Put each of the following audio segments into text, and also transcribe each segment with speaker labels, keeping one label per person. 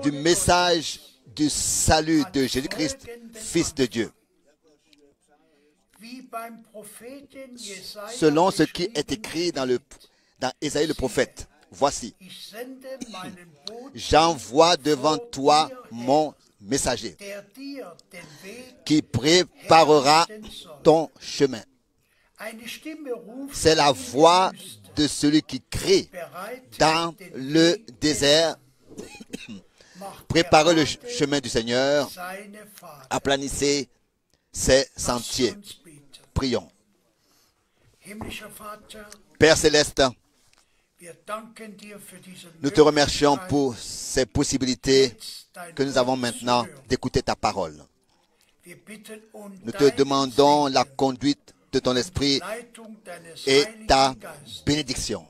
Speaker 1: du message du salut de Jésus-Christ, Fils de Dieu. Selon ce qui est écrit dans Ésaïe le prophète. Voici, j'envoie devant toi mon messager qui préparera ton chemin. C'est la voix de celui qui crie dans le désert. Préparez le chemin du Seigneur, aplanissez ses sentiers. Prions. Père céleste, nous te remercions pour ces possibilités que nous avons maintenant d'écouter ta parole. Nous te demandons la conduite de ton esprit et ta bénédiction.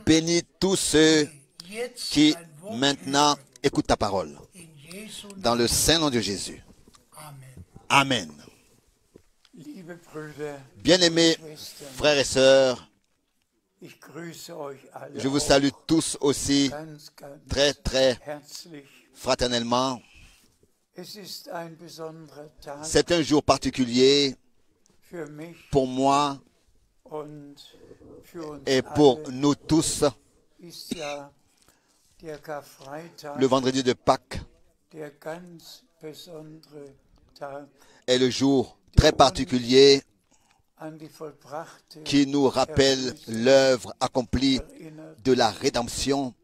Speaker 1: Bénis tous ceux qui maintenant écoutent ta parole. Dans le saint nom de Jésus. Amen. Bien-aimés frères et sœurs, je vous salue tous aussi très très fraternellement. C'est un jour particulier pour moi et pour nous tous. Le vendredi de Pâques est le jour très particulier qui nous rappelle l'œuvre accomplie de la rédemption.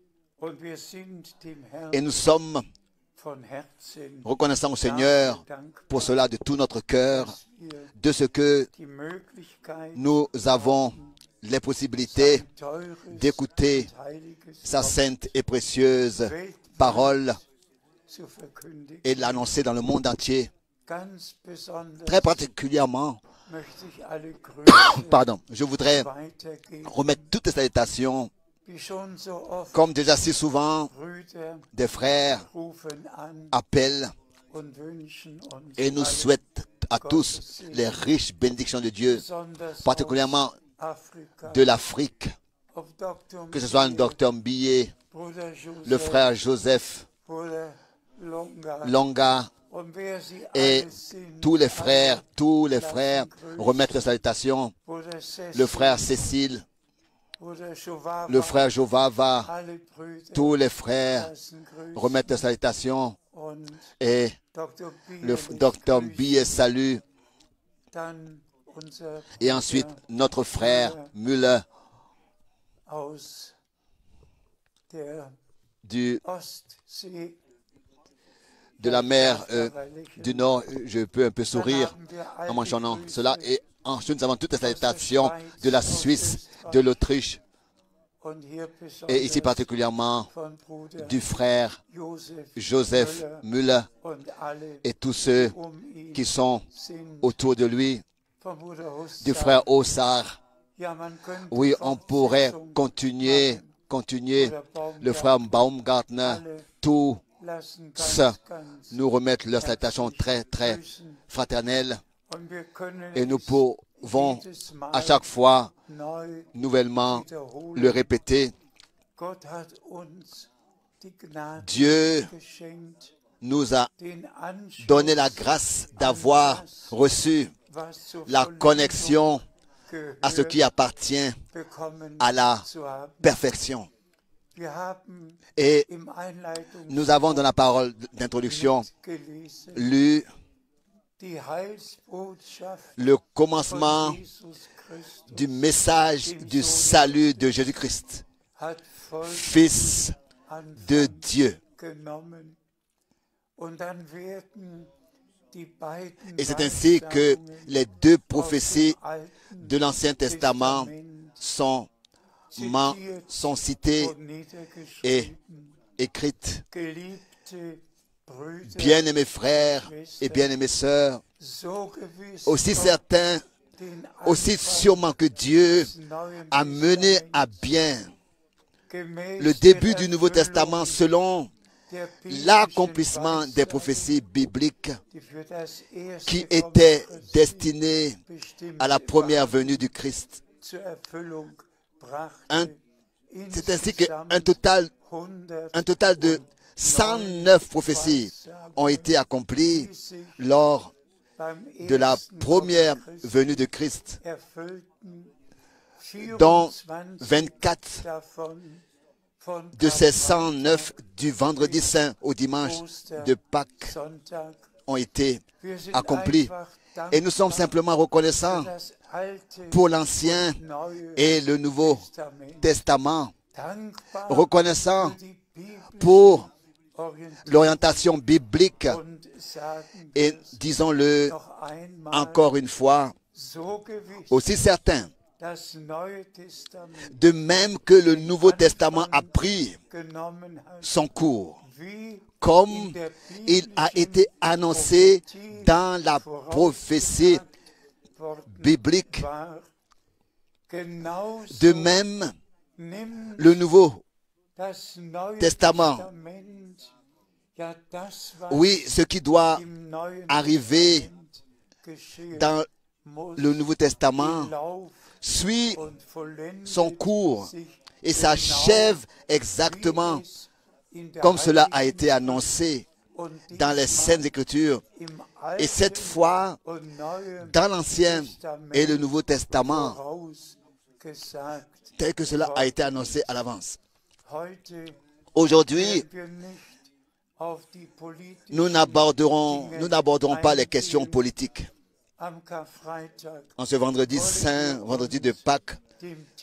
Speaker 1: Et nous sommes reconnaissants au Seigneur pour cela de tout notre cœur, de ce que nous avons les possibilités d'écouter sa sainte et précieuse parole et l'annoncer dans le monde entier. Très particulièrement, je voudrais remettre toutes les salutations, comme déjà si souvent, des frères appellent et nous souhaitent à tous les riches bénédictions de Dieu, particulièrement de l'Afrique, que ce soit un docteur Mbilé, le frère Joseph Longa, et tous les frères remettent les salutations, le frère Cécile, le frère Jovava, tous les frères remettent les salutations et le docteur Mbilé salue, et ensuite notre frère Müller de la mer du Nord. Je peux un peu sourire en mentionnant cela. Et ensuite, nous avons toutes les salutations de la Suisse, de l'Autriche, et ici particulièrement du frère Joseph Müller et tous ceux qui sont autour de lui, du frère Ossar. Oui, on pourrait continuer, le frère Baumgartner, tous nous remettent leurs salutations très, très fraternelles. Et nous pouvons à chaque fois nouvellement le répéter. Dieu nous a donné la grâce d'avoir reçu la connexion à ce qui appartient à la perfection. Et nous avons dans la parole d'introduction lu le commencement du message du salut de Jésus-Christ, Fils de Dieu. Et c'est ainsi que les deux prophéties de l'Ancien Testament sont citées et écrites. Bien-aimés frères et bien-aimées sœurs, aussi certains, aussi sûrement que Dieu a mené à bien le début du Nouveau Testament selon l'accomplissement des prophéties bibliques qui étaient destinées à la première venue du Christ. C'est ainsi qu'un total de 109 prophéties ont été accomplies lors de la première venue de Christ, dont 24 de ces 109 du vendredi saint au dimanche de Pâques ont été accomplis. Et nous sommes simplement reconnaissants pour l'Ancien et le Nouveau Testament, reconnaissants pour l'orientation biblique et, disons-le encore une fois, aussi certain, de même que le Nouveau Testament a pris son cours, comme il a été annoncé dans la prophétie biblique. De même, le Nouveau Testament, oui, ce qui doit arriver dans le Nouveau Testament suit son cours et s'achève exactement comme cela a été annoncé dans les Saintes Écritures. Et cette fois, dans l'Ancien et le Nouveau Testament, tel que cela a été annoncé à l'avance. Aujourd'hui, nous n'aborderons pas les questions politiques. En ce vendredi saint, vendredi de Pâques,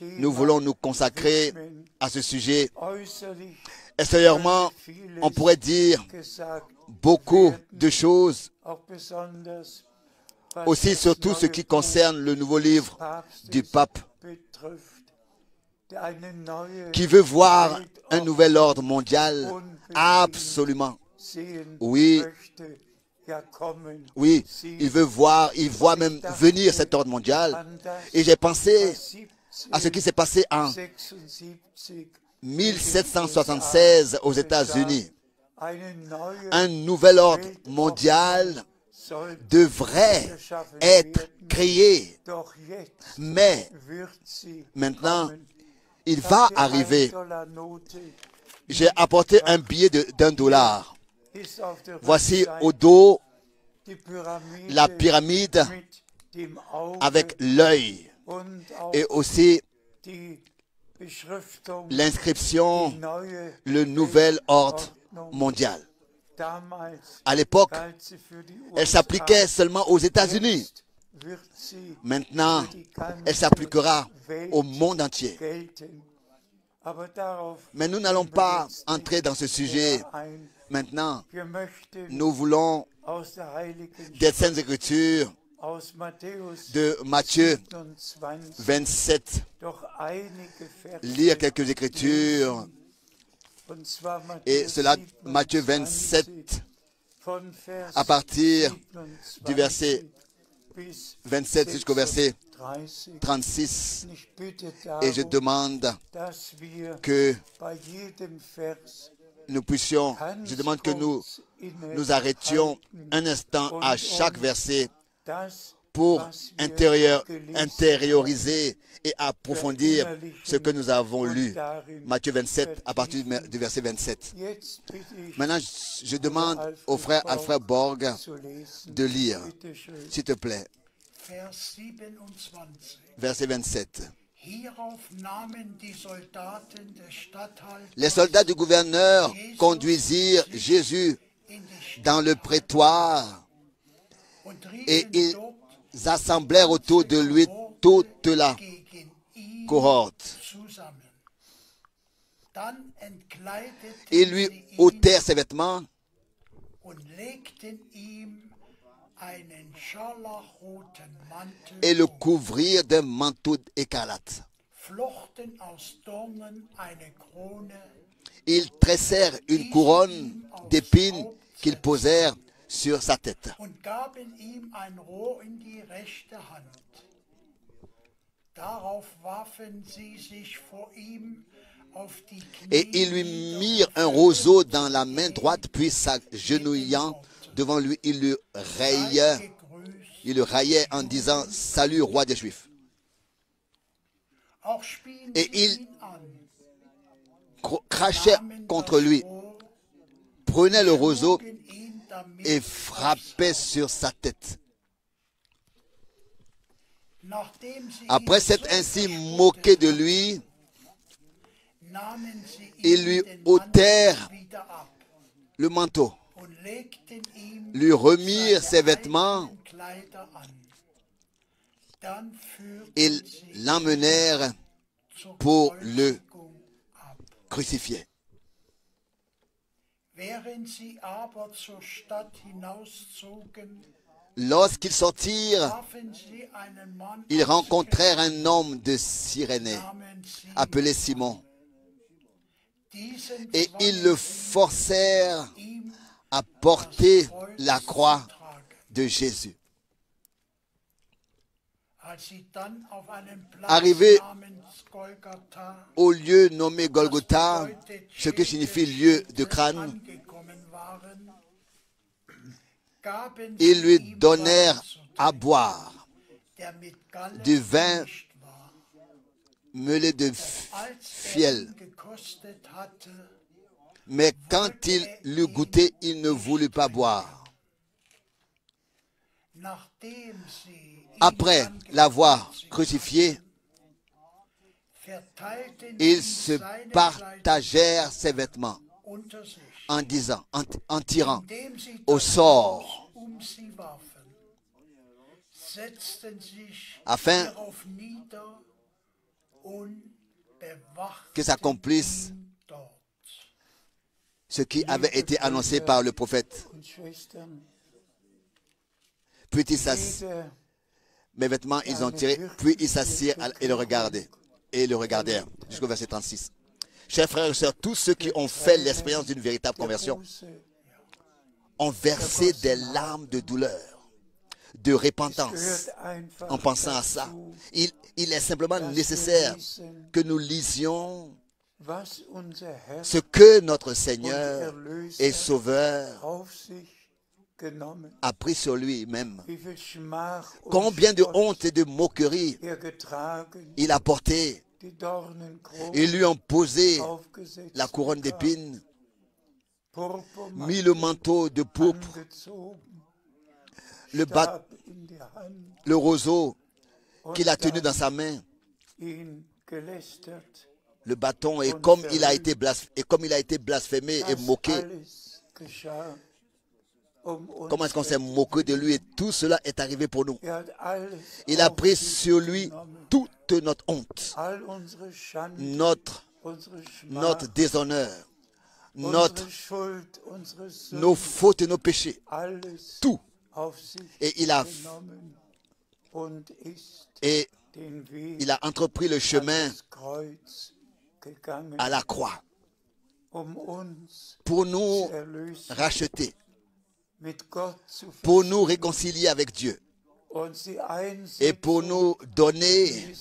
Speaker 1: nous voulons nous consacrer à ce sujet. Extérieurement, on pourrait dire beaucoup de choses, aussi surtout ce qui concerne le nouveau livre du pape, qui veut voir un nouvel ordre mondial. Absolument. Oui. Oui, il voit même venir cet ordre mondial. Et j'ai pensé à ce qui s'est passé en 1776 aux États-Unis. Un nouvel ordre mondial devrait être créé. Mais maintenant, il va arriver. J'ai apporté un billet d'1 $. Voici au dos la pyramide avec l'œil et aussi l'inscription, le nouvel ordre mondial. À l'époque, elle s'appliquait seulement aux États-Unis. Maintenant, elle s'appliquera au monde entier. Mais nous n'allons pas entrer dans ce sujet maintenant. Nous voulons des Saintes Écritures de Matthieu 27, lire quelques Écritures, et cela, Matthieu 27, à partir du verset 27 jusqu'au verset 36, et je demande que nous puissions, je demande que nous arrêtions un instant à chaque verset pour intérioriser et approfondir ce que nous avons lu. Matthieu 27, à partir du verset 27. Maintenant, je demande au frère Alfred Borg de lire, s'il te plaît. Verset 27. Les soldats du gouverneur conduisirent Jésus dans le prétoire et ils assemblèrent autour de lui toute la cohorte. Ils lui ôtèrent ses vêtements et le couvrirent d'un manteau écarlate. Ils tressèrent une couronne d'épines qu'ils posèrent sur sa tête. Et ils lui mirent un roseau dans la main droite, puis s'agenouillant devant lui, il le raillait en disant « Salut, roi des Juifs ». Et ils crachaient contre lui, prenaient le roseau et frappaient sur sa tête. Après s'être ainsi moqué de lui, ils lui ôtèrent le manteau, lui remirent ses vêtements et l'emmenèrent pour le crucifier. Lorsqu'ils sortirent, ils rencontrèrent un homme de Cyrénée, appelé Simon, et ils le forcèrent à porter la croix de Jésus. Arrivés au lieu nommé Golgotha, ce qui signifie lieu de crâne, ils lui donnèrent à boire du vin mêlé de fiel. Mais quand il l'eut goûté, il ne voulut pas boire. Après l'avoir crucifié, ils se partagèrent ses vêtements en disant, en tirant au sort, afin que s'accomplisse ce qui avait été annoncé par le prophète. Puis ils s'assirent, mes vêtements ils ont tiré, puis ils s'assirent et le regardaient. Et le regardèrent, jusqu'au verset 36. Chers frères et sœurs, tous ceux qui ont fait l'expérience d'une véritable conversion ont versé des larmes de douleur, de repentance, en pensant à ça. Il est simplement nécessaire que nous lisions ce que notre Seigneur et Sauveur a pris sur lui-même. Combien de honte et de moquerie il a porté. Ils lui ont posé la couronne d'épines, mis le manteau de pourpre, le roseau qu'il a tenu dans sa main, le bâton, et comme il a été blasphémé et moqué. Comment est-ce qu'on s'est moqué de lui, et tout cela est arrivé pour nous. Il a pris sur lui toute notre honte, notre déshonneur, nos fautes et nos péchés, tout. Et il a entrepris le chemin à la croix pour nous racheter, pour nous réconcilier avec Dieu et pour nous donner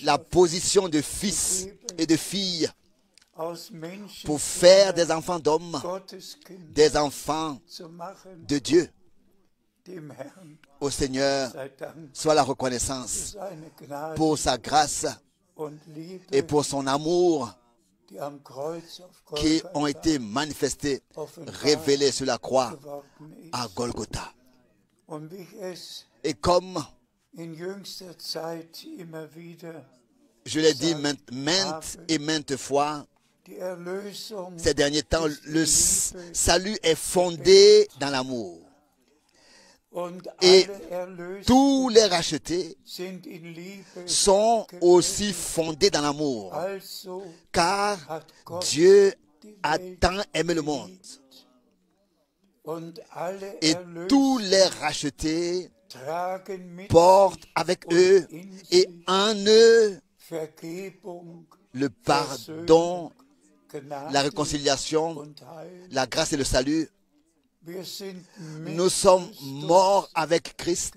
Speaker 1: la position de fils et de filles, pour faire des enfants d'hommes, des enfants de Dieu. Au Seigneur soit la reconnaissance pour sa grâce et pour son amour qui ont été manifestés, révélés sur la croix à Golgotha. Et comme je l'ai dit maintes et maintes fois, ces derniers temps, le salut est fondé dans l'amour. Et tous les rachetés sont aussi fondés dans l'amour, car Dieu a tant aimé le monde. Et tous les rachetés portent avec eux et en eux le pardon, la réconciliation, la grâce et le salut. Nous sommes morts avec Christ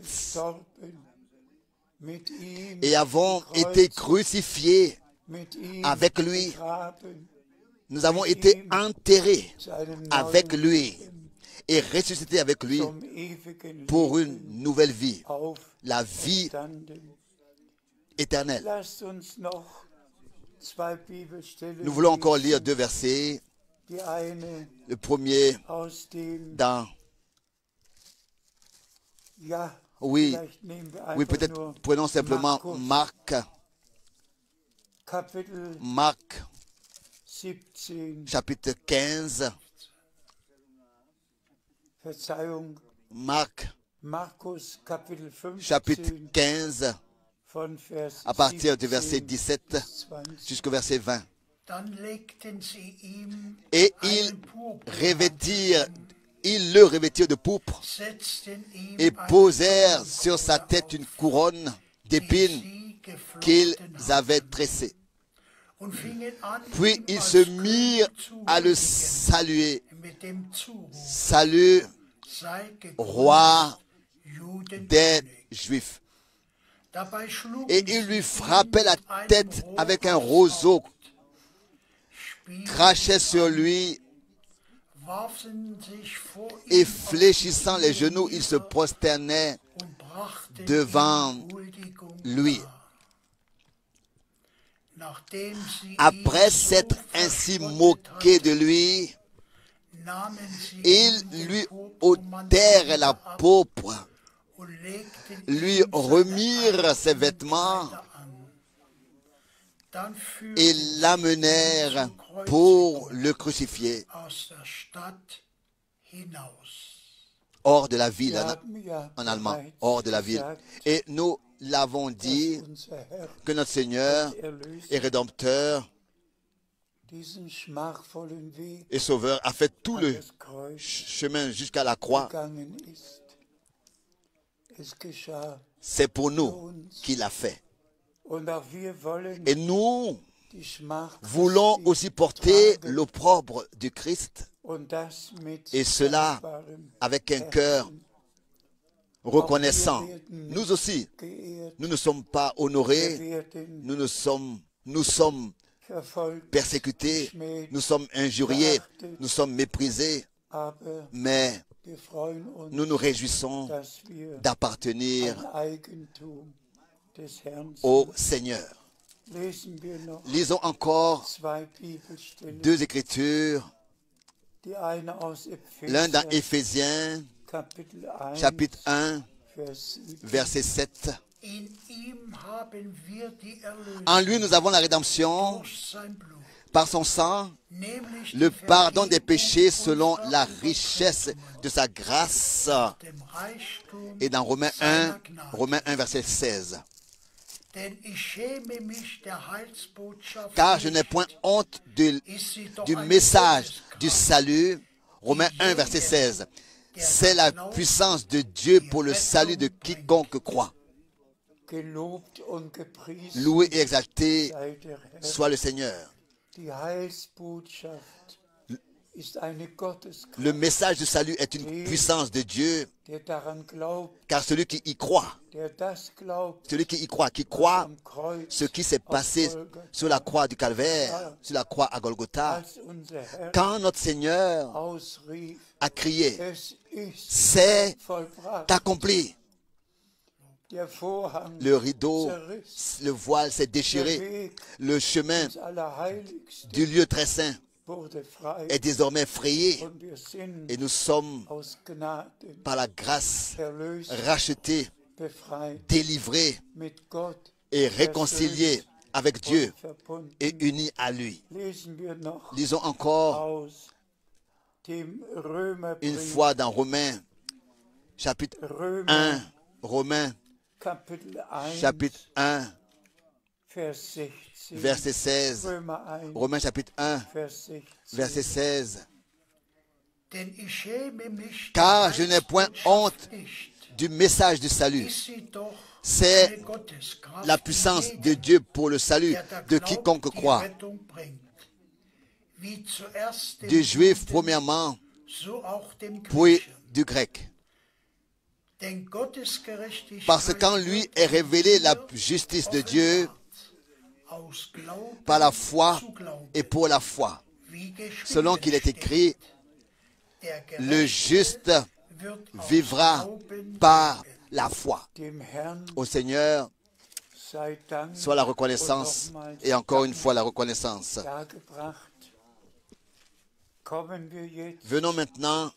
Speaker 1: et avons été crucifiés avec lui. Nous avons été enterrés avec lui et ressuscités avec lui pour une nouvelle vie, la vie éternelle. Nous voulons encore lire 2 versets. Le premier dans... Oui, peut-être prenons simplement Marc, chapitre 15. Marc, chapitre 15, à partir du verset 17 jusqu'au verset 20. Et ils le revêtirent de pourpre et posèrent sur sa tête une couronne d'épines qu'ils avaient tressée. Puis ils se mirent à le saluer. Salut, roi des Juifs. Et ils lui frappaient la tête avec un roseau, crachaient sur lui, et fléchissant les genoux, ils se prosternaient devant lui. Après s'être ainsi moqué de lui, ils lui ôtèrent la pourpre, lui remirent ses vêtements et l'amenèrent pour le crucifier hors de la ville, en allemand, hors de la ville. Et nous l'avons dit que notre Seigneur et Rédempteur et Sauveur a fait tout le chemin jusqu'à la croix. C'est pour nous qu'il a fait. Et nous voulons aussi porter l'opprobre du Christ, et cela avec un cœur reconnaissant. Nous aussi, nous ne sommes pas honorés, nous sommes persécutés, nous sommes injuriés, nous sommes méprisés, mais nous nous réjouissons d'appartenir au Seigneur. Lisons encore 2 Écritures, l'un dans Éphésiens, chapitre 1, verset 7. En lui, nous avons la rédemption par son sang, le pardon des péchés selon la richesse de sa grâce. Et dans Romains 1, verset 16. Car je n'ai point honte du message du salut. Romains 1, verset 16. C'est la puissance de Dieu pour le salut de quiconque croit. Loué et exalté soit le Seigneur. Le message du salut est une puissance de Dieu, car celui qui y croit, qui croit ce qui s'est passé sur la croix du Calvaire, sur la croix à Golgotha, quand notre Seigneur a crié, c'est accompli. Le rideau, le voile s'est déchiré. Le chemin du lieu très saint est désormais frayé. Et nous sommes, par la grâce, rachetés, délivrés et réconciliés avec Dieu et unis à lui. Lisons encore une fois dans Romains, chapitre 1, Romains, chapitre 1, verset 16. Romains chapitre 1, verset 16. Car je n'ai point honte du message du salut. C'est la puissance de Dieu pour le salut de quiconque croit. Du juif premièrement, puis du grec. Parce qu'en lui est révélée la justice de Dieu par la foi et pour la foi. Selon qu'il est écrit, le juste vivra par la foi. Au Seigneur soit la reconnaissance et encore une fois la reconnaissance. Venons maintenant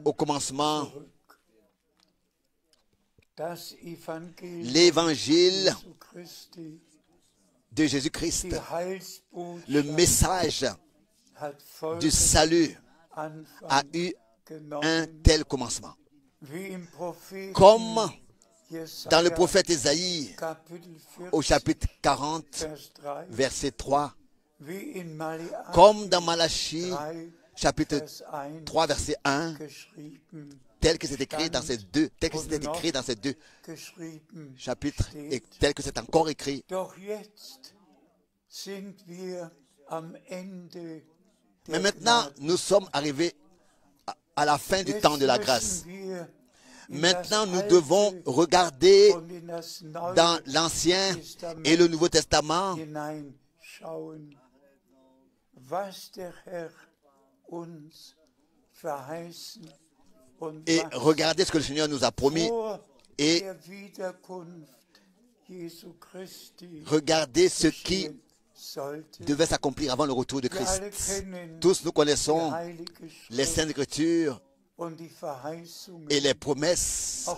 Speaker 1: au commencement. L'évangile de Jésus-Christ, le message du salut a eu un tel commencement. Comme dans le prophète Ésaïe, au chapitre 40, verset 3, comme dans Malachie, chapitre 3, verset 1, tel que c'est écrit dans ces deux, chapitres et tel que c'est encore écrit. Mais maintenant, nous sommes arrivés à la fin du temps de la grâce. Maintenant, nous devons regarder dans l'Ancien et le Nouveau Testament et regarder ce que le Seigneur nous a promis et regarder ce qui devait s'accomplir avant le retour de Christ. Tous nous connaissons les Saintes Écritures et les promesses.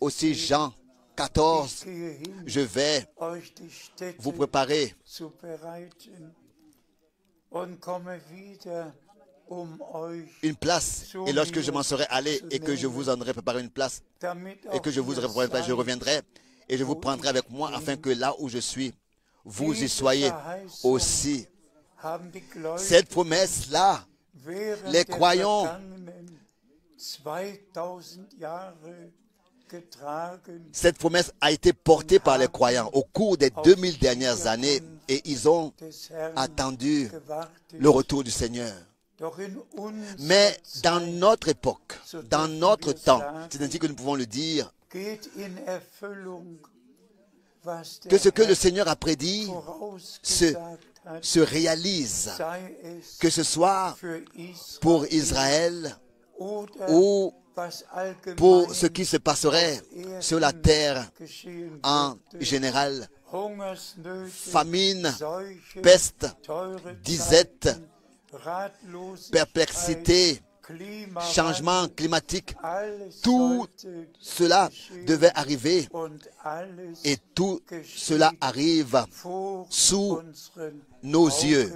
Speaker 1: Aussi Jean 14, je vais vous préparer une place, et lorsque je m'en serai allé et que je vous en aurai préparé une place, et que je vous aurai préparé une place, je reviendrai et je vous prendrai avec moi afin que là où je suis, vous y soyez aussi. Cette promesse-là, les croyants cette promesse a été portée par les croyants au cours des 2000 dernières années et ils ont attendu le retour du Seigneur. Mais dans notre époque, dans notre temps, c'est ainsi que nous pouvons le dire, que ce que le Seigneur a prédit se réalise, que ce soit pour Israël ou pour ce qui se passerait sur la terre en général. Famine, peste, disette, perplexité, changement climatique, tout cela devait arriver et tout cela arrive sous nos yeux.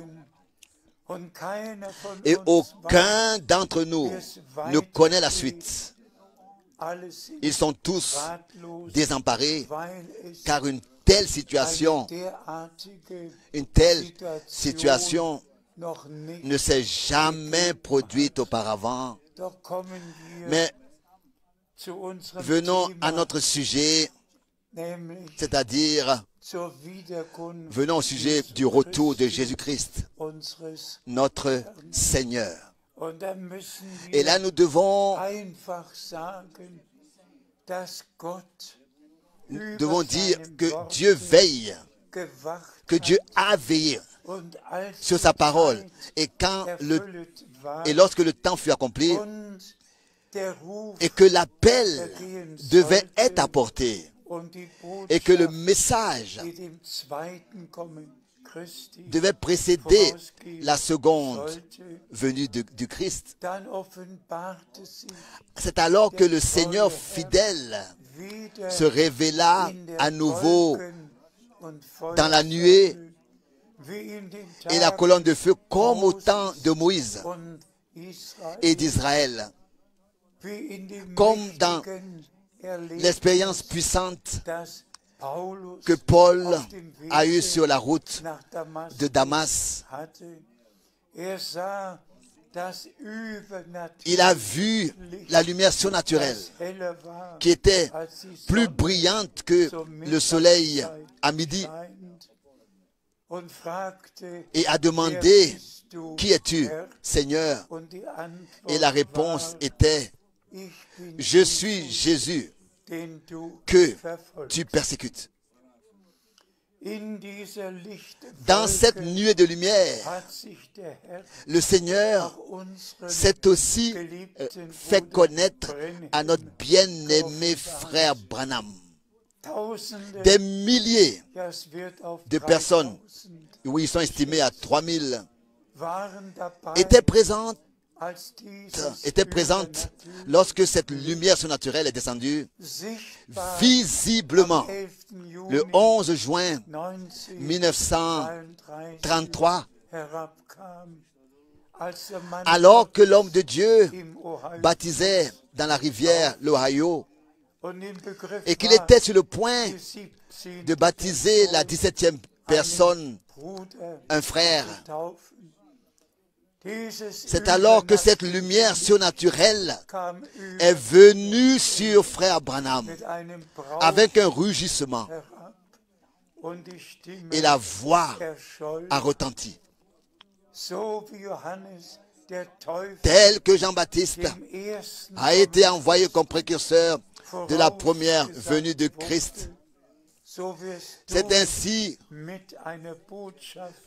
Speaker 1: Et aucun d'entre nous ne connaît la suite. Ils sont tous désemparés car une telle situation ne s'est jamais produite auparavant. Mais venons à notre sujet, c'est-à-dire venons au sujet du retour de Jésus-Christ, notre Seigneur. Et là, nous devons dire que Dieu veille, que Dieu a veillé sur sa parole. Et lorsque le temps fut accompli et que l'appel devait être apporté et que le message devait précéder la seconde venue du Christ, c'est alors que le Seigneur fidèle se révéla à nouveau dans la nuée et la colonne de feu comme au temps de Moïse et d'Israël, comme dans l'expérience puissante que Paul a eue sur la route de Damas. Il a vu la lumière surnaturelle qui était plus brillante que le soleil à midi et a demandé « Qui es-tu, Seigneur ?» Et la réponse était « Je suis Jésus que tu persécutes. » Dans cette nuée de lumière, le Seigneur s'est aussi fait connaître à notre bien-aimé frère Branham. des milliers de personnes, oui, ils sont estimés à 3000, étaient présentes lorsque cette lumière surnaturelle est descendue visiblement le 11 juin 1933, alors que l'homme de Dieu baptisait dans la rivière l'Ohio et qu'il était sur le point de baptiser la 17e personne, un frère. C'est alors que cette lumière surnaturelle est venue sur frère Branham avec un rugissement et la voix a retenti. Tel que Jean-Baptiste a été envoyé comme précurseur de la première venue de Christ, c'est ainsi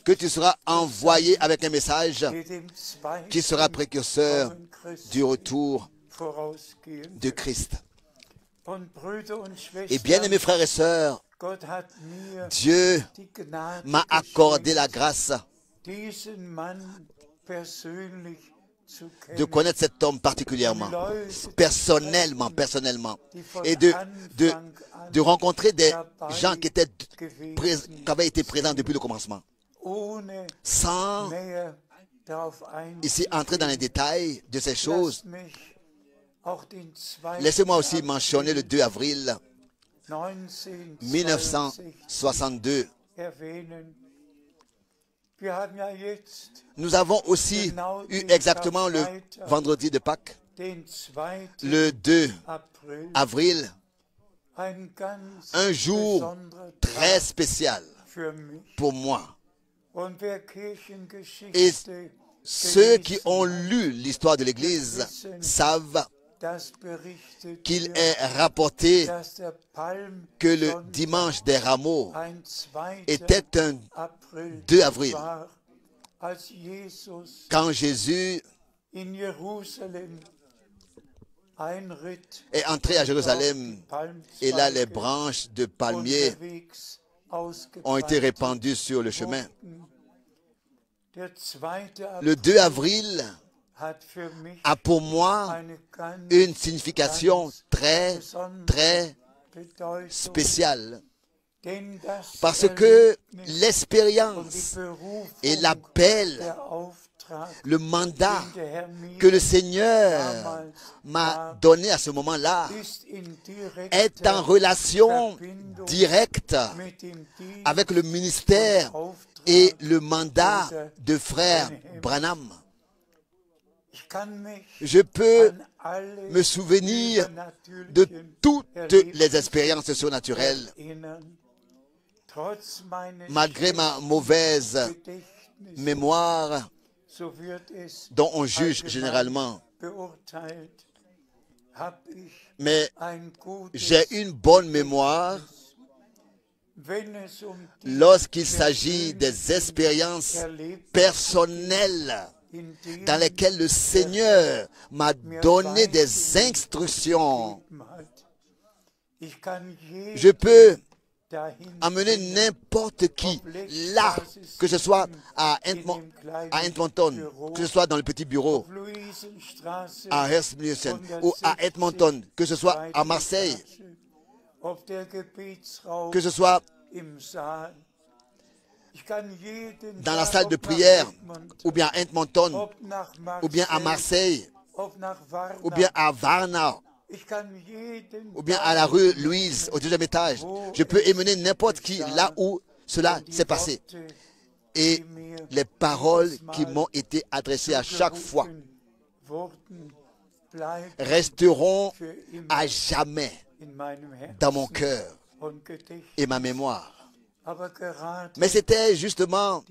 Speaker 1: que tu seras envoyé avec un message qui sera précurseur du retour de Christ. Et bien aimés frères et sœurs, Dieu m'a accordé la grâce de connaître cet homme particulièrement, personnellement, et de rencontrer des gens qui avaient été présents depuis le commencement. Sans ici entrer dans les détails de ces choses, laissez-moi aussi mentionner le 2 avril 1962. Nous avons aussi eu exactement le vendredi de Pâques, le 2 avril, un jour très spécial pour moi. Et ceux qui ont lu l'histoire de l'Église savent qu'il est rapporté que le dimanche des rameaux était un 2 avril, quand Jésus est entré à Jérusalem, et là les branches de palmier ont été répandues sur le chemin. Le 2 avril a pour moi une signification très, très spéciale. Parce que l'expérience et l'appel, le mandat que le Seigneur m'a donné à ce moment-là est en relation directe avec le ministère et le mandat de frère Branham. Je peux me souvenir de toutes les expériences surnaturelles. Malgré ma mauvaise mémoire, dont on juge généralement, mais j'ai une bonne mémoire lorsqu'il s'agit des expériences personnelles dans lesquelles le Seigneur m'a donné des instructions. Je peux amener n'importe qui là, que ce soit à Edmonton, que ce soit dans le petit bureau, à Hersmilsen ou à Edmonton, que ce soit à Marseille, que ce soit dans la salle de prière, ou bien à Edmonton, ou bien à Marseille, ou bien à Varna, ou bien à la rue Louise, au 2e étage. Je peux emmener n'importe qui là où cela s'est passé. Et les paroles qui m'ont été adressées à chaque fois resteront à jamais dans mon cœur et ma mémoire. Mais c'était justement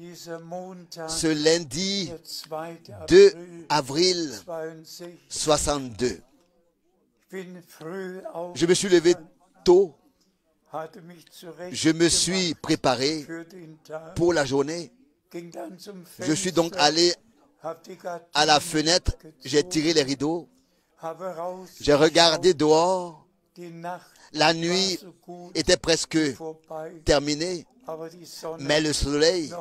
Speaker 1: ce lundi 2 avril 62. Je me suis levé tôt, je me suis préparé pour la journée. Je suis donc allé à la fenêtre, j'ai tiré les rideaux, j'ai regardé dehors La nuit était presque terminée, mais le soleil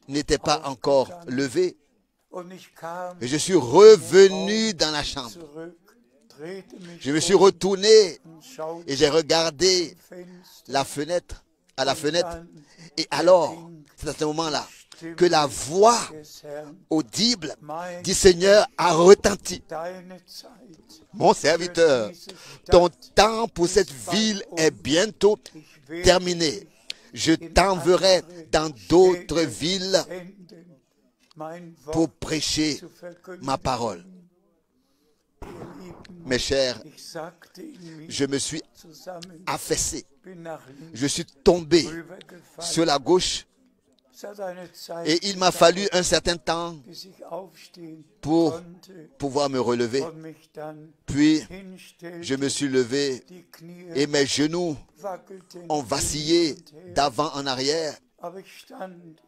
Speaker 1: n'était pas encore levé. Et je suis revenu dans la chambre. Je me suis retourné et j'ai regardé à la fenêtre. Et alors, c'est à ce moment-là que la voix audible du Seigneur a retenti. Mon serviteur, ton temps pour cette ville est bientôt terminé. Je t'enverrai dans d'autres villes pour prêcher ma parole. Mes chers, je me suis affaissé. Je suis tombé sur la gauche et il m'a fallu un certain temps pour pouvoir me relever. Puis, je me suis levé et mes genoux ont vacillé d'avant en arrière.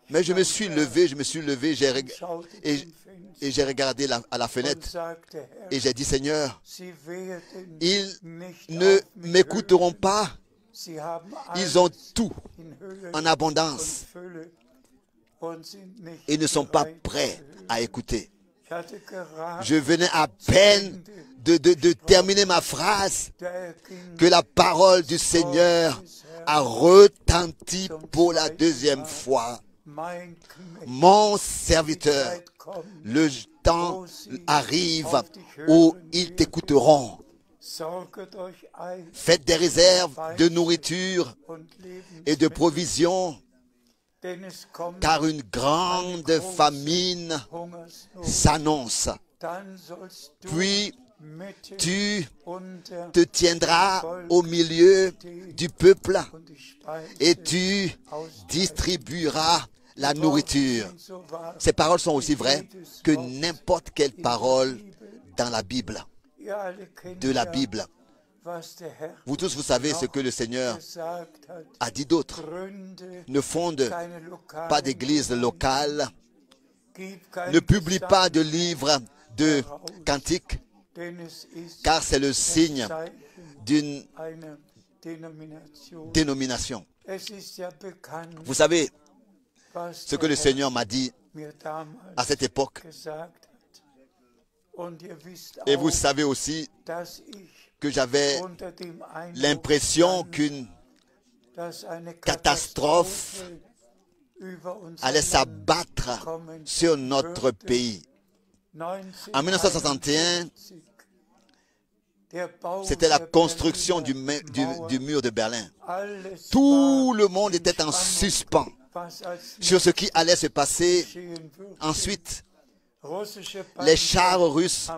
Speaker 1: Mais je me suis levé, et j'ai regardé à la fenêtre et j'ai dit, Seigneur, ils ne m'écouteront pas. Ils ont tout en abondance et ne sont pas prêts à écouter. Je venais à peine de terminer ma phrase que la parole du Seigneur a retenti pour la deuxième fois. Mon serviteur, le temps arrive où ils t'écouteront. Faites des réserves de nourriture et de provisions, car une grande famine s'annonce. Puis tu te tiendras au milieu du peuple et tu distribueras la nourriture. Ces paroles sont aussi vraies que n'importe quelle parole dans la Bible, de la Bible. Vous tous, vous savez ce que le Seigneur a dit d'autre. Ne fonde pas d'église locale, ne publie pas de livres de cantiques, car c'est le signe d'une dénomination. Vous savez ce que le Seigneur m'a dit à cette époque. Et vous savez aussi que j'avais l'impression qu'une catastrophe allait s'abattre sur notre pays. En 1961, c'était la construction du mur de Berlin. Tout le monde était en suspens sur ce qui allait se passer ensuite. Les chars russes,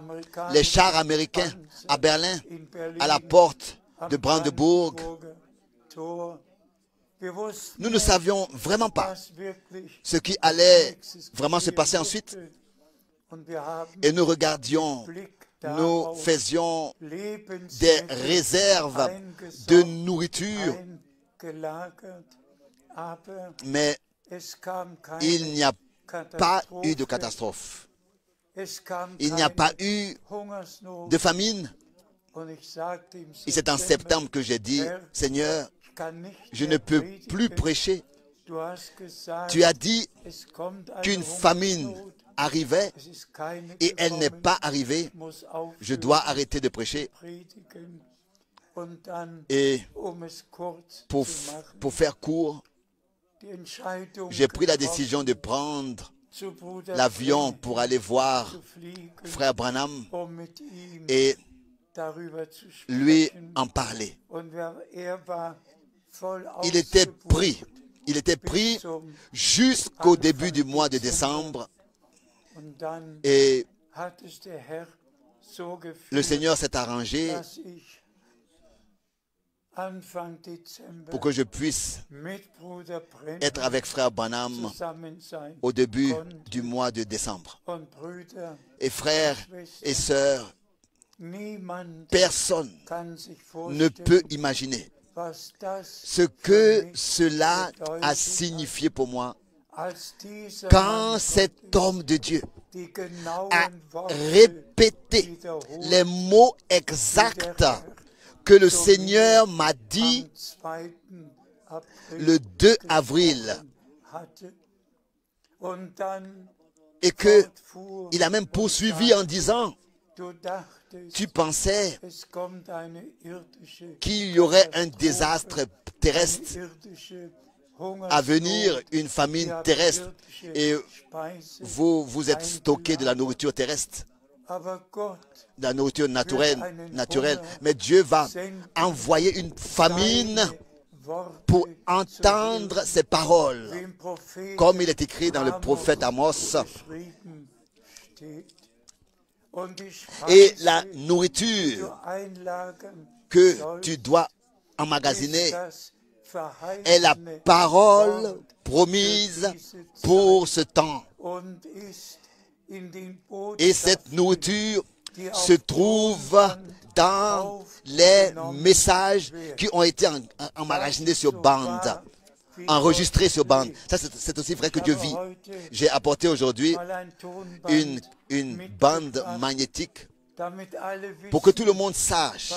Speaker 1: les chars américains à Berlin, à la porte de Brandebourg. Nous ne savions vraiment pas ce qui allait vraiment se passer ensuite. Et nous regardions, nous faisions des réserves de nourriture. Mais il n'y a pas eu de catastrophe. Il n'y a pas eu de famine. Et c'est en septembre que j'ai dit, Seigneur, je ne peux plus prêcher. Tu as dit qu'une famine arrivait et elle n'est pas arrivée. Je dois arrêter de prêcher. Et pour faire court, j'ai pris la décision de prendre l'avion pour aller voir frère Branham et lui en parler. Il était pris jusqu'au début du mois de décembre et le Seigneur s'est arrangé pour que je puisse être avec frère Branham au début du mois de décembre. Et frères et sœurs, personne ne peut imaginer ce que cela a signifié pour moi quand cet homme de Dieu a répété les mots exacts que le Seigneur m'a dit le 2 avril et qu'il a même poursuivi en disant, tu pensais qu'il y aurait un désastre terrestre à venir, une famine terrestre, et vous vous êtes stocké de la nourriture terrestre, de la nourriture naturelle. Mais Dieu va envoyer une famine pour entendre ces paroles, comme il est écrit dans le prophète Amos. Et la nourriture que tu dois emmagasiner est la parole promise pour ce temps. Et cette nourriture se trouve dans les messages qui ont été emmagasinés sur bande, enregistrés sur bande. Ça, c'est aussi vrai que Dieu vit. J'ai apporté aujourd'hui une bande magnétique pour que tout le monde sache,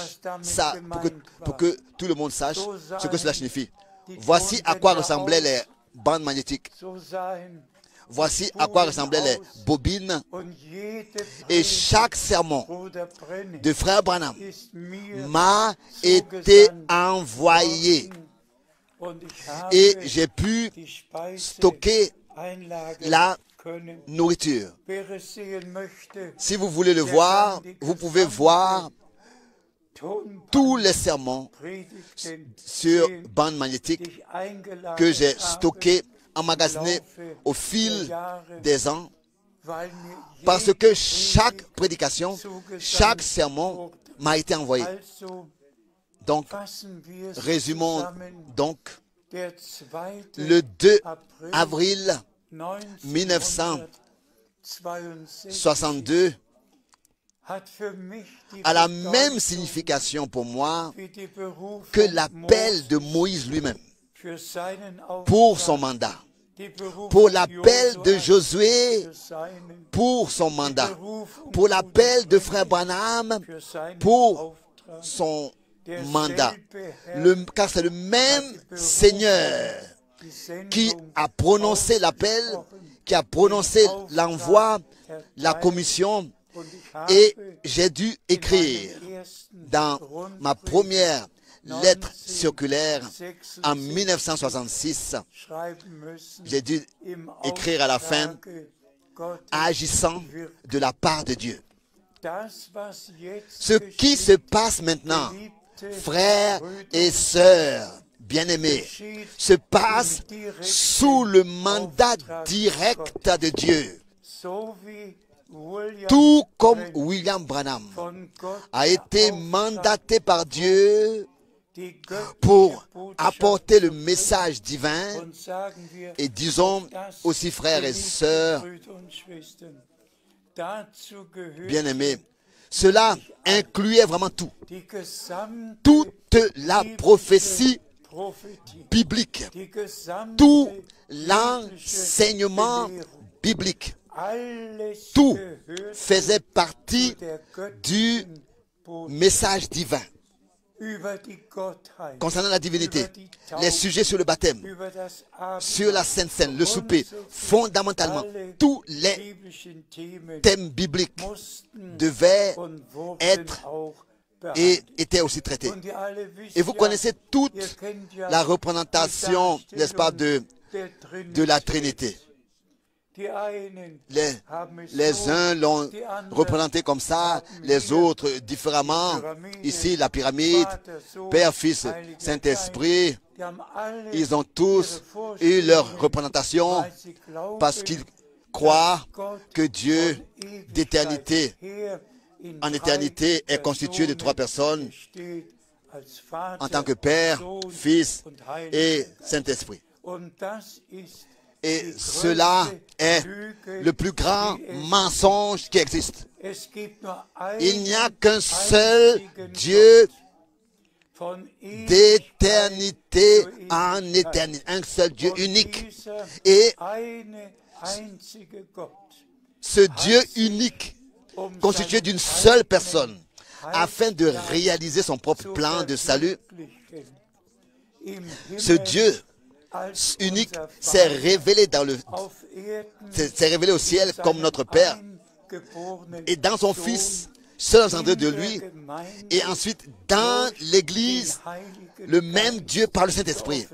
Speaker 1: pour que tout le monde sache ce que cela signifie. Voici à quoi ressemblaient les bandes magnétiques. Voici à quoi ressemblaient les bobines. Et chaque sermon de frère Branham m'a été envoyé. Et j'ai pu stocker la nourriture. Si vous voulez le voir, vous pouvez voir tous les sermons sur bande magnétique que j'ai stockés, emmagasinés au fil des ans, parce que chaque prédication, chaque sermon m'a été envoyé. Donc, résumons donc, le 2 avril 1962 a la même signification pour moi que l'appel de Moïse lui-même pour son mandat, pour l'appel de Josué pour son mandat, pour l'appel de frère Branham pour son mandat, car c'est le même Seigneur qui a prononcé l'appel, qui a prononcé l'envoi, la commission, et j'ai dû écrire dans ma première lettre circulaire en 1966, j'ai dû écrire à la fin, agissant de la part de Dieu. Ce qui se passe maintenant, frères et sœurs bien-aimés, se passe sous le mandat direct de Dieu. Tout comme William Branham a été mandaté par Dieu pour apporter le message divin, et disons aussi, frères et sœurs bien-aimés, cela incluait vraiment tout. Toute la prophétie biblique, tout l'enseignement biblique, tout faisait partie du message divin concernant la divinité, les sujets sur le baptême, sur la Sainte Seine, le souper. Fondamentalement, tous les thèmes bibliques devaient être et étaient aussi traités. Et vous connaissez toute la représentation, n'est-ce pas, de la Trinité. Les uns l'ont représenté comme ça, les autres différemment. Ici, la pyramide, Père, Fils, Saint-Esprit, ils ont tous eu leur représentation parce qu'ils croient que Dieu, d'éternité en éternité, est constitué de trois personnes en tant que Père, Fils et Saint-Esprit. Et cela est le plus grand mensonge qui existe. Il n'y a qu'un seul Dieu d'éternité en éternité, un seul Dieu unique. Et ce Dieu unique, constitué d'une seule personne, afin de réaliser son propre plan de salut. Ce Dieu unique s'est révélé s'est révélé au ciel comme notre Père et dans son Fils, seul engendré de lui, et ensuite dans l'Église, le même Dieu par le Saint-Esprit.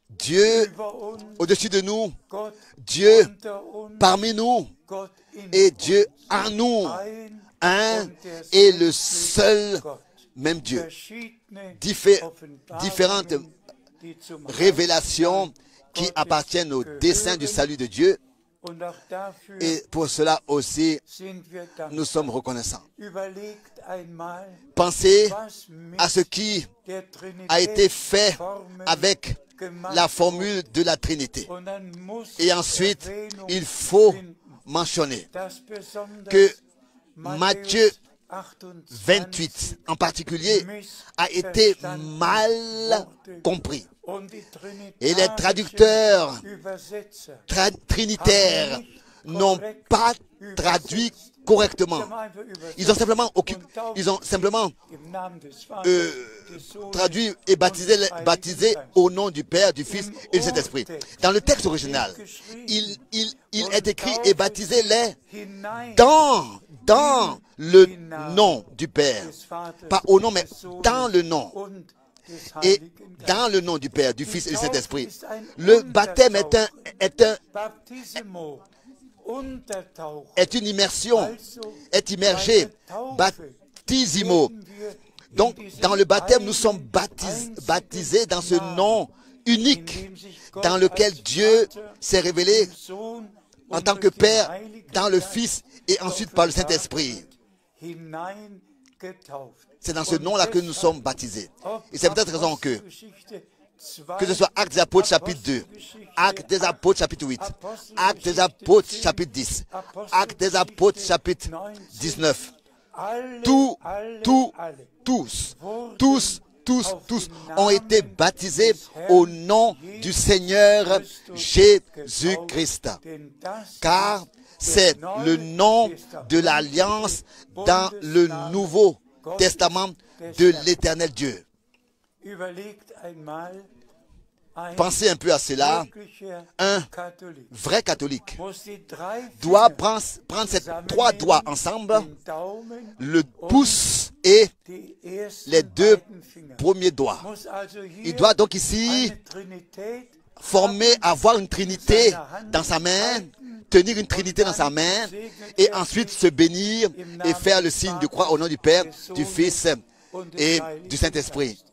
Speaker 1: Dieu au-dessus de nous, Dieu parmi nous, et Dieu en nous, un et le seul même Dieu. Différentes révélations qui appartiennent au dessein du salut de Dieu. Et pour cela aussi, nous sommes reconnaissants. Pensez à ce qui a été fait avec la formule de la Trinité. Et ensuite, il faut mentionner que Matthieu 28 en particulier a été mal compris. Et les traducteurs trinitaires n'ont pas traduit correctement. Ils ont simplement traduit et baptisé au nom du Père, du Fils et du Saint-Esprit. Dans le texte original, il est écrit et baptisé les dans le nom du Père. Pas au nom, mais dans le nom. Et dans le nom du Père, du Fils et du Saint-Esprit. Le baptême est une immersion, est immergé, baptisimo. Donc, dans le baptême, nous sommes baptisés dans ce nom unique dans lequel Dieu s'est révélé en tant que Père, dans le Fils et ensuite par le Saint-Esprit. C'est dans ce nom-là que nous sommes baptisés. Et c'est peut-être raison que ce soit Actes des Apôtres chapitre 2, Actes des Apôtres chapitre 8, Actes des Apôtres chapitre 10, Actes des Apôtres chapitre 19, tous ont été baptisés au nom du Seigneur Jésus-Christ. Car c'est le nom de l'alliance dans le Nouveau Testament de l'Éternel Dieu. Pensez un peu à cela. Un vrai catholique doit prendre ces trois doigts ensemble, le pouce et les deux premiers doigts. Il doit donc ici avoir une trinité dans sa main, tenir une trinité dans sa main, et ensuite se bénir et faire le signe de croix au nom du Père, du Fils et du Saint-Esprit.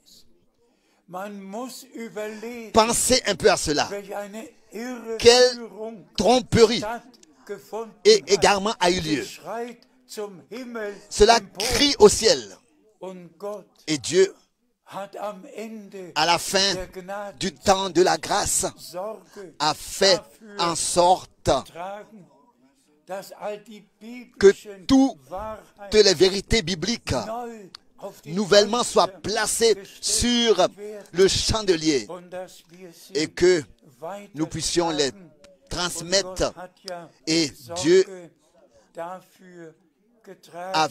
Speaker 1: Pensez un peu à cela. Quelle tromperie et égarement a eu lieu. Cela crie au ciel. Et Dieu, à la fin du temps de la grâce, a fait en sorte que toutes les vérités bibliques nouvellement soient placées sur le chandelier et que nous puissions les transmettre. Et Dieu a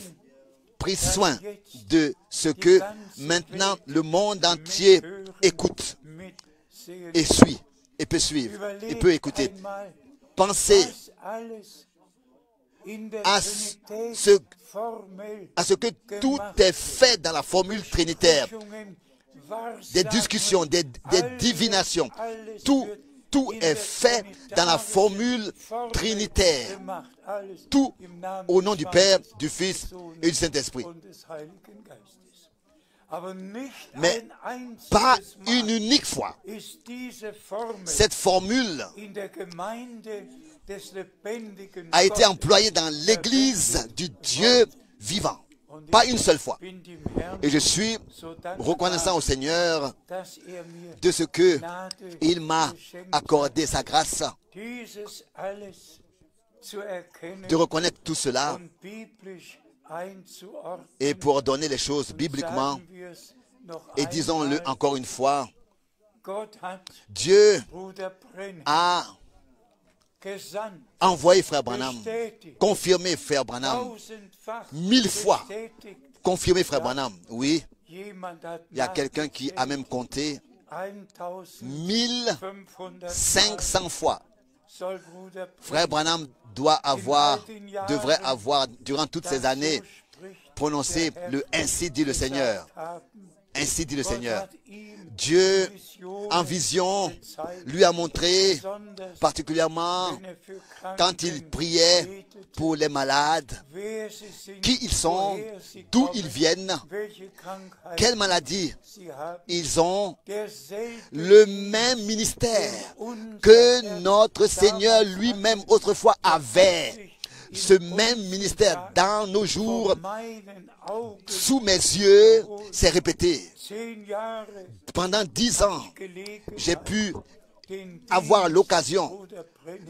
Speaker 1: pris soin de ce que maintenant le monde entier écoute et suit et peut suivre et peut écouter. Pensez à ce que tout est fait dans la formule trinitaire, des discussions, des divinations, tout est fait dans la formule trinitaire, tout au nom du Père, du Fils et du Saint-Esprit. Mais pas une unique fois, cette formule a été employée dans l'Église du Dieu vivant. Pas une seule fois. Et je suis reconnaissant au Seigneur de ce que il m'a accordé sa grâce de reconnaître tout cela et pour donner les choses bibliquement. Et disons-le encore une fois, Dieu a envoyé frère Branham, confirmé frère Branham, 1000 fois confirmé frère Branham. Oui, il y a quelqu'un qui a même compté 1500 fois. Frère Branham devrait avoir, durant toutes ces années, prononcé le « Ainsi dit le Seigneur ». Ainsi dit le Seigneur. Dieu, en vision, lui a montré, particulièrement quand il priait pour les malades, qui ils sont, d'où ils viennent, quelle maladie ils ont, le même ministère que notre Seigneur lui-même autrefois avait. Ce même ministère dans nos jours, sous mes yeux, s'est répété. Pendant 10 ans, j'ai pu avoir l'occasion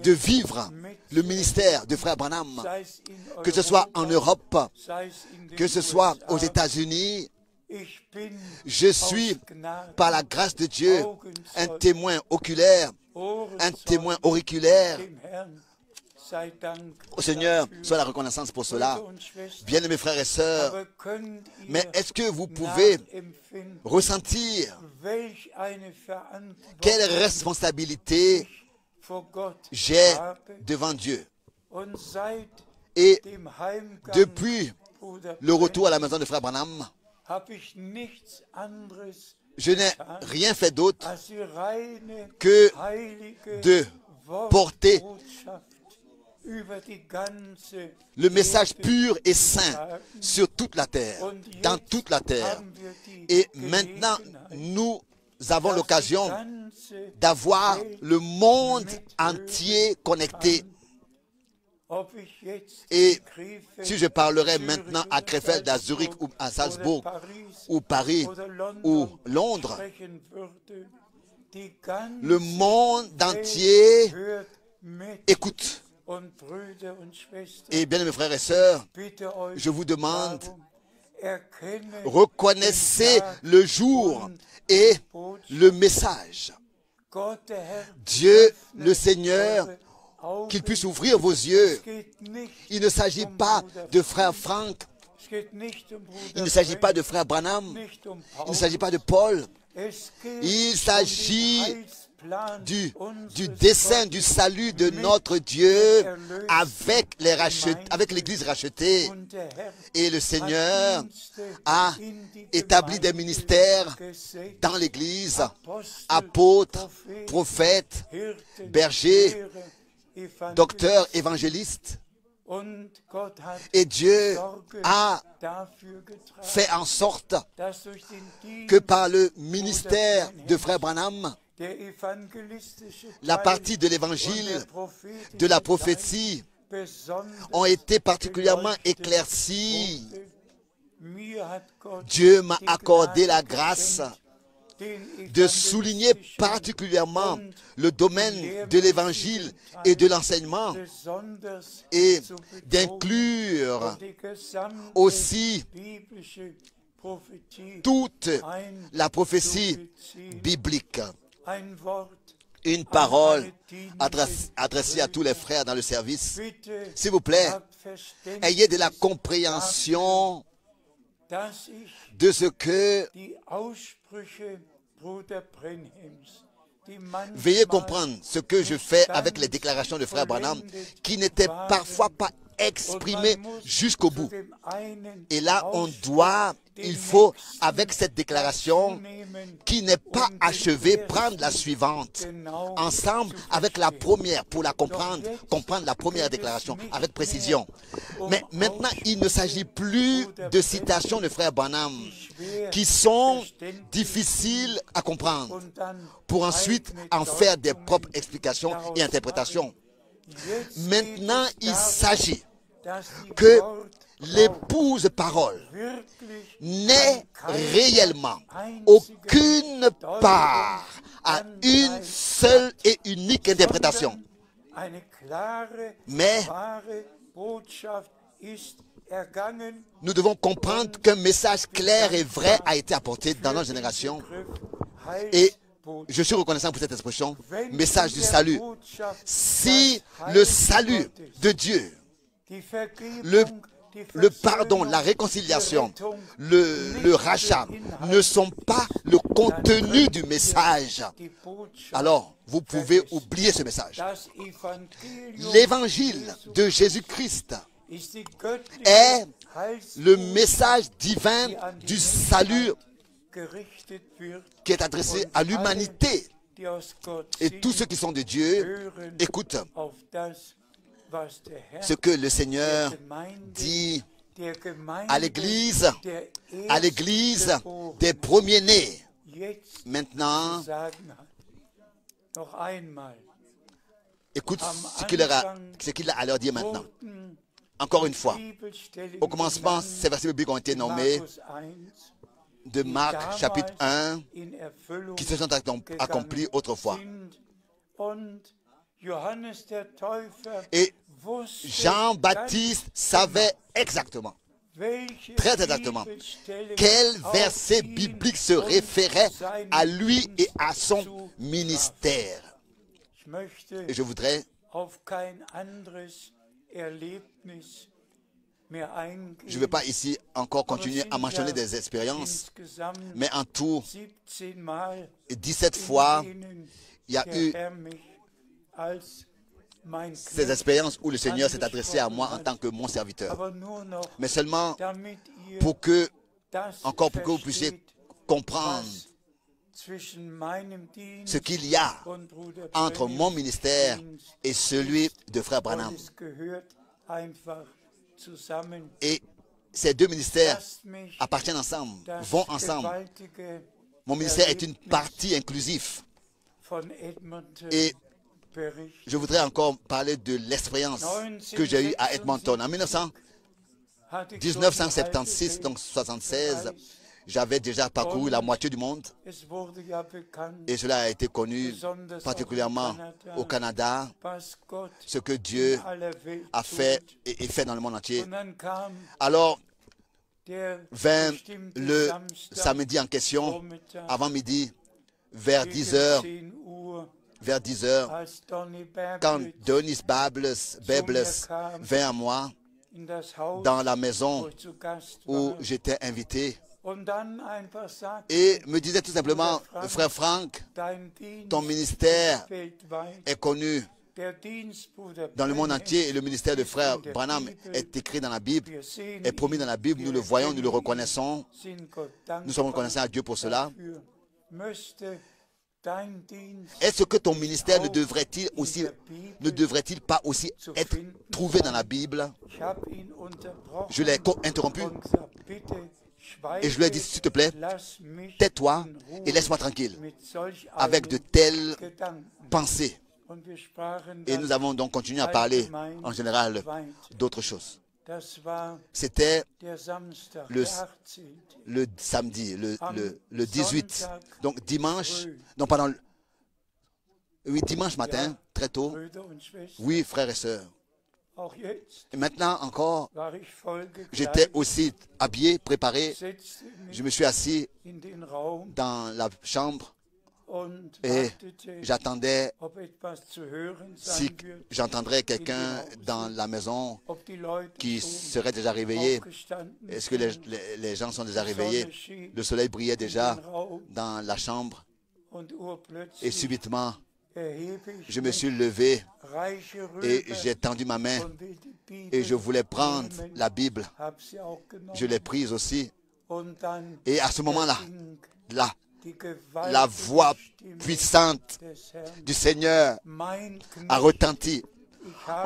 Speaker 1: de vivre le ministère de frère Branham, que ce soit en Europe, que ce soit aux États-Unis. Je suis, par la grâce de Dieu, un témoin oculaire, un témoin auriculaire. Au Seigneur, soit la reconnaissance pour cela. Bien-aimés frères et sœurs, mais est-ce que vous pouvez ressentir quelle responsabilité j'ai devant Dieu? Et depuis le retour à la maison de frère Branham, je n'ai rien fait d'autre que de porter le message pur et saint sur toute la terre, dans toute la terre. Et maintenant, nous avons l'occasion d'avoir le monde entier connecté. Et si je parlerais maintenant à Krefeld, à Zurich, ou à Salzbourg, ou Paris, ou Londres, le monde entier écoute. Et bien, mes frères et sœurs, je vous demande, reconnaissez le jour et le message. Dieu, le Seigneur, qu'il puisse ouvrir vos yeux. Il ne s'agit pas de frère Frank, il ne s'agit pas de frère Branham, il ne s'agit pas de Paul. Il s'agit du dessein du salut de notre Dieu avec l'Église rachetée. Et le Seigneur a établi des ministères dans l'Église, apôtres, prophètes, bergers, docteurs, évangélistes. Et Dieu a fait en sorte que par le ministère de frère Branham, la partie de l'évangile, de la prophétie, ont été particulièrement éclaircies. Dieu m'a accordé la grâce de souligner particulièrement le domaine de l'évangile et de l'enseignement et d'inclure aussi toute la prophétie biblique. Une parole adressée à tous les frères dans le service. S'il vous plaît, ayez de la compréhension de ce que veuillez comprendre ce que je fais avec les déclarations de frère Branham qui n'étaient parfois pas exprimées jusqu'au bout. Et là, il faut, avec cette déclaration qui n'est pas achevée, prendre la suivante ensemble avec la première pour la comprendre la première déclaration avec précision. Mais maintenant, il ne s'agit plus de citations de frère Branham qui sont difficiles à comprendre pour ensuite en faire des propres explications et interprétations. Maintenant, il s'agit que l'épouse parole n'ait réellement aucune part à une seule et unique interprétation. Mais nous devons comprendre qu'un message clair et vrai a été apporté dans notre génération. Et je suis reconnaissant pour cette expression, message du salut. Si le salut de Dieu, le pardon, la réconciliation, le rachat ne sont pas le contenu du message, alors vous pouvez oublier ce message. L'évangile de Jésus-Christ est le message divin du salut qui est adressé à l'humanité. Et tous ceux qui sont de Dieu écoutent ce que le Seigneur dit à l'Église des premiers-nés. Maintenant, écoute ce qu'il a à leur dire maintenant. Encore une fois, au commencement, ces versets bibliques ont été nommés de Marc chapitre 1 qui se sont accomplis autrefois. Et Jean-Baptiste savait exactement, très exactement, quel verset biblique se référait à lui et à son ministère. Et je voudrais je ne vais pas ici encore continuer à mentionner des expériences, mais en tout, 17 fois, il y a eu ces expériences où le Seigneur s'est adressé à moi en tant que mon serviteur. Mais seulement pour que vous puissiez comprendre ce qu'il y a entre mon ministère et celui de Frère Branham. Et ces deux ministères appartiennent ensemble, vont ensemble. Mon ministère est une partie inclusive. Et je voudrais encore parler de l'expérience que j'ai eue à Edmonton. En 1976, donc 76, j'avais déjà parcouru la moitié du monde. Et cela a été connu particulièrement au Canada, ce que Dieu a fait et fait dans le monde entier. Alors, vint le samedi en question, avant midi, vers 10 heures, quand Denis Bables vint à moi dans la maison où j'étais invité et me disait tout simplement, frère Frank, ton ministère est connu dans le monde entier et le ministère de frère Branham est écrit dans la Bible, est promis dans la Bible, nous le voyons, nous le reconnaissons, nous sommes reconnaissants à Dieu pour cela. Est-ce que ton ministère ne devrait-il pas aussi être trouvé dans la Bible? Je l'ai interrompu et je lui ai dit, s'il te plaît, tais-toi et laisse-moi tranquille avec de telles pensées. Et nous avons donc continué à parler en général d'autres choses. C'était le samedi, le 18. Donc dimanche, non pardon, oui, dimanche matin, très tôt. Oui, frères et sœurs. Et maintenant encore, j'étais aussi habillé, préparé. Je me suis assis dans la chambre et j'attendais si j'entendrais quelqu'un dans la maison qui serait déjà réveillé. Est-ce que les gens sont déjà réveillés? Le soleil brillait déjà dans la chambre et subitement, je me suis levé et j'ai tendu ma main et je voulais prendre la Bible. Je l'ai prise aussi. Et à ce moment-là, la voix puissante du Seigneur a retenti.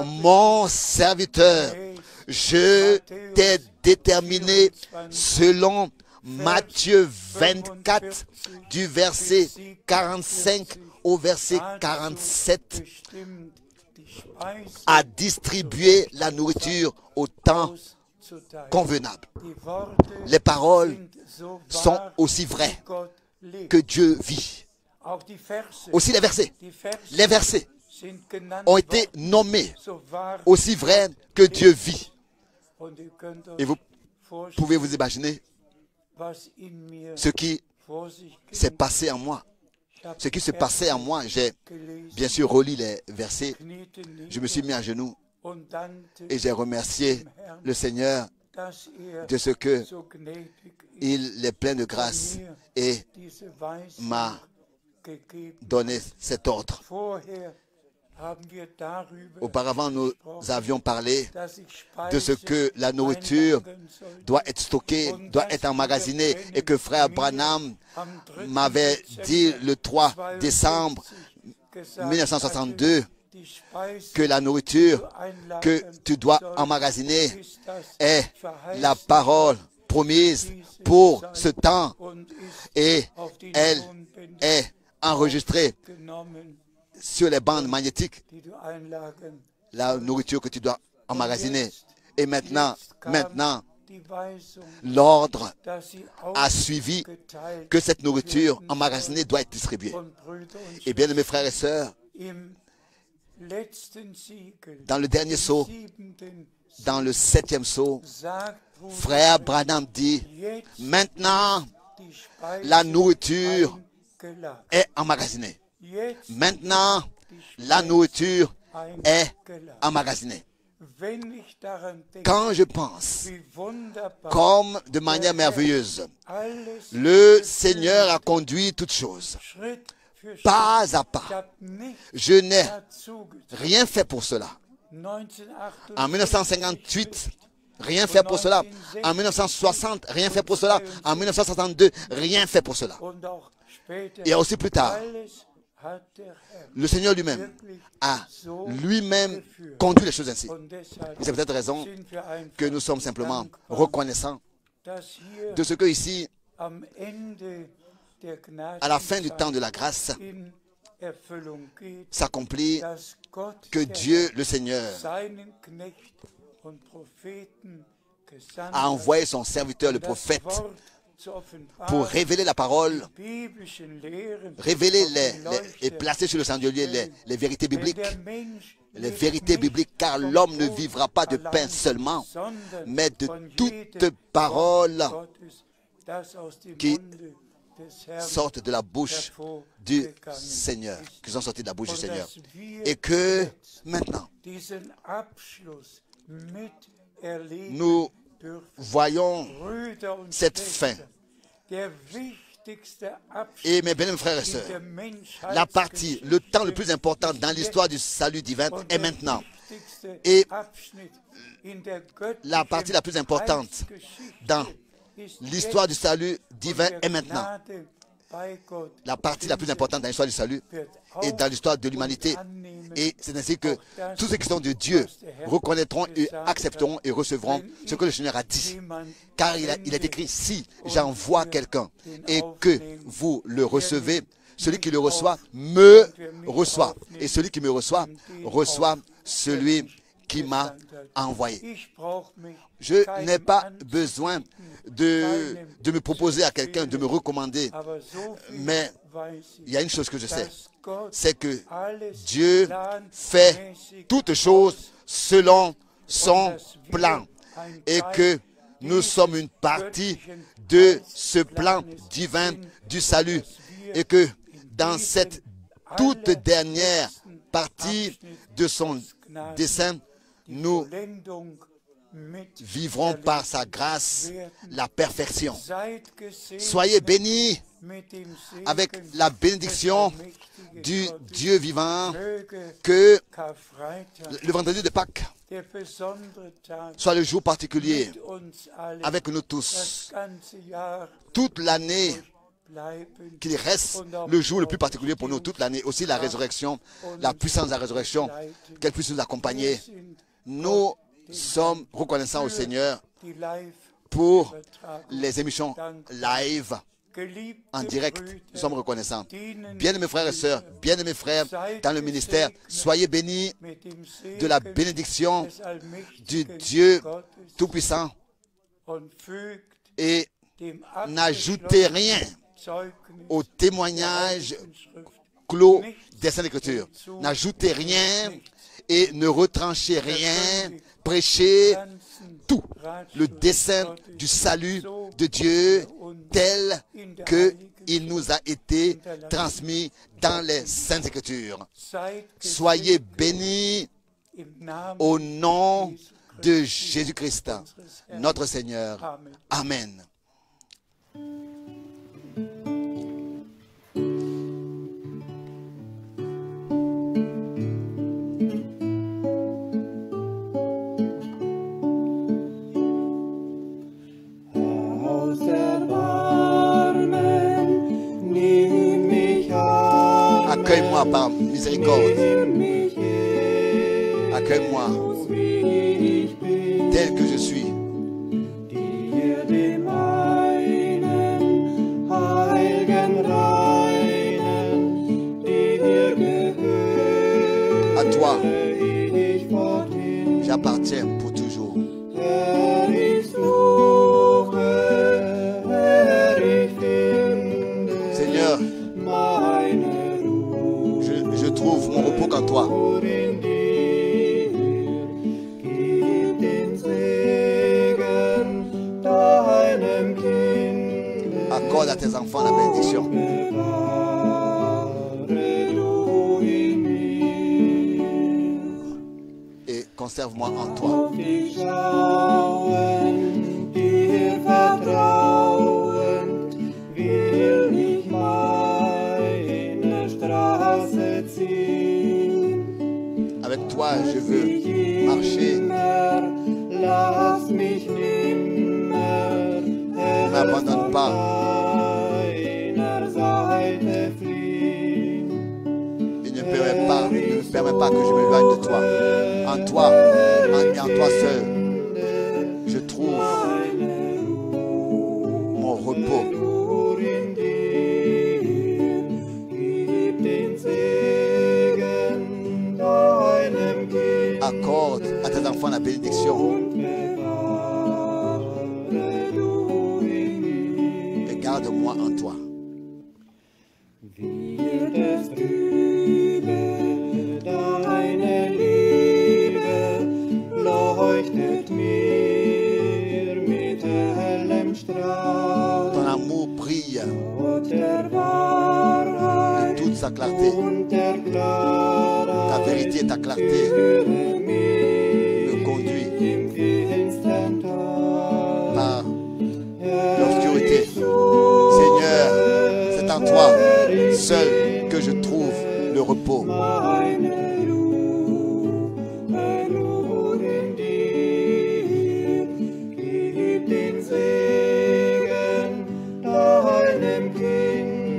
Speaker 1: Mon serviteur, je t'ai déterminé selon Matthieu 24 du verset 45 au verset 47 à distribuer la nourriture au temps convenable. Les paroles sont aussi vraies que Dieu vit. Aussi les versets ont été nommés aussi vrais que Dieu vit. Et vous pouvez vous imaginer ce qui s'est passé en moi ce qui se passait en moi. J'ai bien sûr relu les versets. Je me suis mis à genoux et j'ai remercié le Seigneur de ce que il est plein de grâce et m'a donné cet ordre. Auparavant, nous avions parlé de ce que la nourriture doit être stockée, doit être emmagasinée, et que frère Branham m'avait dit le 3 décembre 1962 que la nourriture que tu dois emmagasiner est la parole promise pour ce temps, et elle est enregistrée sur les bandes magnétiques, la nourriture que tu dois emmagasiner. Et maintenant, l'ordre a suivi que cette nourriture emmagasinée doit être distribuée. Et bien, mes frères et sœurs, dans le dernier sceau, dans le 7e sceau, frère Branham dit, maintenant, la nourriture est emmagasinée. Maintenant, la nourriture est emmagasinée. Quand je pense, comme de manière merveilleuse, le Seigneur a conduit toutes choses, pas à pas. Je n'ai rien fait pour cela. En 1958, rien fait pour cela. En 1960, rien fait pour cela. En 1962, rien fait pour cela. Et aussi plus tard, le Seigneur lui-même a lui-même conduit les choses ainsi. Et c'est peut-être raison que nous sommes simplement reconnaissants de ce que ici, à la fin du temps de la grâce, s'accomplit que Dieu, le Seigneur, a envoyé son serviteur, le prophète, pour révéler la parole, révéler et placer sur le chandelier les vérités bibliques. Les vérités bibliques, car l'homme ne vivra pas de pain seulement, mais de toute parole qui sortent de la bouche du Seigneur, qui sont sortis de la bouche du Seigneur. Et que maintenant, nous voyons cette fin. Et mes bien-aimés frères et sœurs, la partie, le temps le plus important dans l'histoire du salut divin est maintenant. Et la partie la plus importante dans l'histoire du salut divin est maintenant. La partie la plus importante dans l'histoire du salut et dans l'histoire de l'humanité. Et c'est ainsi que tous ceux qui sont de Dieu reconnaîtront et accepteront et recevront ce que le Seigneur a dit. Car il est écrit, si j'envoie quelqu'un et que vous le recevez, celui qui le reçoit me reçoit. Et celui qui me reçoit, reçoit celui qui m'a envoyé. Je n'ai pas besoin de me proposer à quelqu'un, de me recommander. Mais il y a une chose que je sais, c'est que Dieu fait toutes choses selon son plan. Et que nous sommes une partie de ce plan divin du salut. Et que dans cette toute dernière partie de son dessein, nous vivrons par sa grâce la perfection. Soyez bénis avec la bénédiction du Dieu vivant, que le vendredi de Pâques soit le jour particulier avec nous tous. Toute l'année, qu'il reste le jour le plus particulier pour nous toute l'année. Aussi la résurrection, la puissance de la résurrection, qu'elle puisse nous accompagner. Nous sommes reconnaissants au Seigneur pour les émissions live en direct. Nous sommes reconnaissants. Bien-aimés frères et sœurs, bien-aimés frères dans le ministère, soyez bénis de la bénédiction du Dieu Tout-Puissant et n'ajoutez rien au témoignage clos des Saintes Écritures. N'ajoutez rien et ne retranchez rien. Prêchez tout le dessein du salut de Dieu tel que il nous a été transmis dans les Saintes Écritures. Soyez bénis au nom de Jésus-Christ, notre Seigneur. Amen. Accueille-moi par miséricorde. Accueille-moi tel que je suis. À toi, j'appartiens pour toujours. Seigneur, je trouve mon repos qu'en toi. Accorde à tes enfants la bénédiction. Et conserve-moi en toi. Avec toi, je veux marcher. Ne m'abandonne pas. Il ne permet pas que je m'éloigne de toi. En toi, et en toi seul, je trouve mon repos. Accorde à tes enfants la bénédiction. Et garde-moi en toi. Ton amour brille de toute sa clarté. Ta vérité et ta clarté me conduit par l'obscurité. Seigneur, c'est en toi seul que je trouve le repos.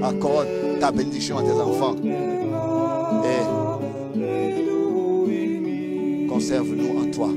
Speaker 1: Accorde ta bénédiction à tes enfants et conserve-nous en toi.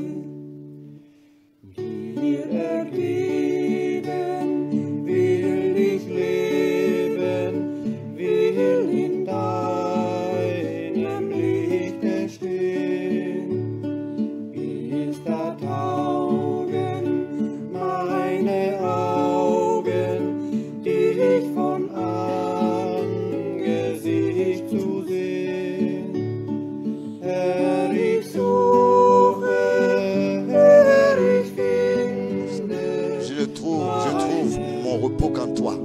Speaker 1: Je trouve mon repos qu'en toi.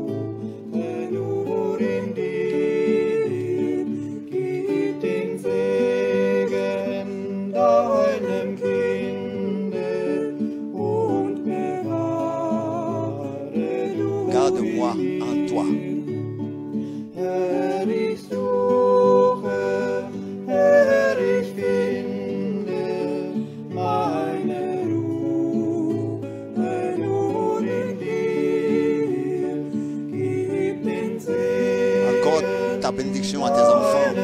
Speaker 1: Garde-moi en toi. Ta bénédiction à tes enfants.